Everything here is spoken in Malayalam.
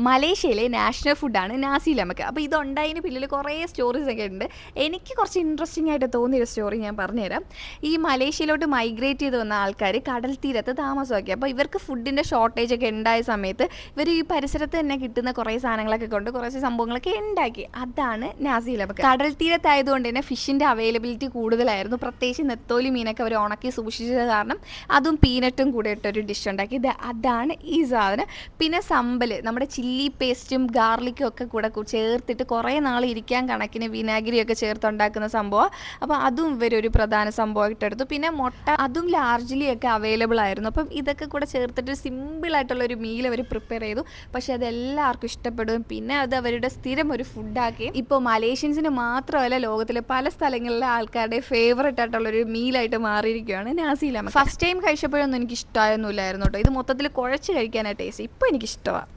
മലേഷ്യയിലെ നാഷണൽ ഫുഡാണ് നാസി ലമക്ക്. അപ്പോൾ ഇതുണ്ടായതിന് പിന്നിൽ കുറേ സ്റ്റോറീസ് ഒക്കെ ഉണ്ട്. എനിക്ക് കുറച്ച് ഇൻട്രസ്റ്റിംഗ് ആയിട്ട് തോന്നിയൊരു സ്റ്റോറി ഞാൻ പറഞ്ഞുതരാം. ഈ മലേഷ്യയിലോട്ട് മൈഗ്രേറ്റ് ചെയ്ത് വന്ന ആൾക്കാർ കടൽ തീരത്ത് താമസമാക്കി. അപ്പോൾ ഇവർക്ക് ഫുഡിൻ്റെ ഷോർട്ടേജ് ഒക്കെ ഉണ്ടായ സമയത്ത് ഇവർ ഈ പരിസരത്ത് തന്നെ കിട്ടുന്ന കുറേ സാധനങ്ങളൊക്കെ കൊണ്ട് കുറച്ച് സംഭവങ്ങളൊക്കെ ഉണ്ടാക്കി. അതാണ് നാസി ലമക്ക്. കടൽ തീരത്തായതുകൊണ്ട് തന്നെ ഫിഷിൻ്റെ അവൈലബിലിറ്റി കൂടുതലായിരുന്നു. പ്രത്യേകിച്ച് നെത്തോലി മീനൊക്കെ അവർ ഉണക്കി സൂക്ഷിച്ചത് കാരണം അതും പീനട്ടും കൂടെ ഇട്ടൊരു ഡിഷ് ഉണ്ടാക്കി. അതാണ് ഈ സാധനം. പിന്നെ സമ്പൽ, നമ്മുടെ ചില്ലി പേസ്റ്റും ഗാർലിക്കും ഒക്കെ കൂടെ ചേർത്തിട്ട് കുറേ നാൾ ഇരിക്കാൻ കണക്കിന് വിനാഗിരിയൊക്കെ ചേർത്തുണ്ടാക്കുന്ന സംഭവം. അപ്പോൾ അതും ഇവരൊരു പ്രധാന സംഭവമായിട്ട് എടുത്തു. പിന്നെ മുട്ട, അതും ലാർജ്ലി ഒക്കെ അവൈലബിൾ ആയിരുന്നു. അപ്പം ഇതൊക്കെ കൂടെ ചേർത്തിട്ട് സിമ്പിളായിട്ടുള്ളൊരു മീൽ അവർ പ്രിപ്പയർ ചെയ്തു. പക്ഷേ അതെല്ലാവർക്കും ഇഷ്ടപ്പെടും. പിന്നെ അത് അവരുടെ സ്ഥിരം ഒരു ഫുഡാക്കി. ഇപ്പോൾ മലേഷ്യൻസിന് മാത്രമല്ല, ലോകത്തിലെ പല സ്ഥലങ്ങളിലെ ആൾക്കാരുടെ ഫേവറേറ്റ് ആയിട്ടുള്ളൊരു മീലായിട്ട് മാറിയിരിക്കുകയാണ് നാസി ലമക്ക്. ഫസ്റ്റ് ടൈം കഴിച്ചപ്പോഴൊന്നും എനിക്ക് ഇഷ്ടമായൊന്നുമില്ലായിരുന്നു കേട്ടോ. ഇത് മൊത്തത്തിൽ കുഴച്ച് കഴിക്കാനാണ് ടേസ്റ്റ്. ഇപ്പോൾ എനിക്കിഷ്ടമാണ്.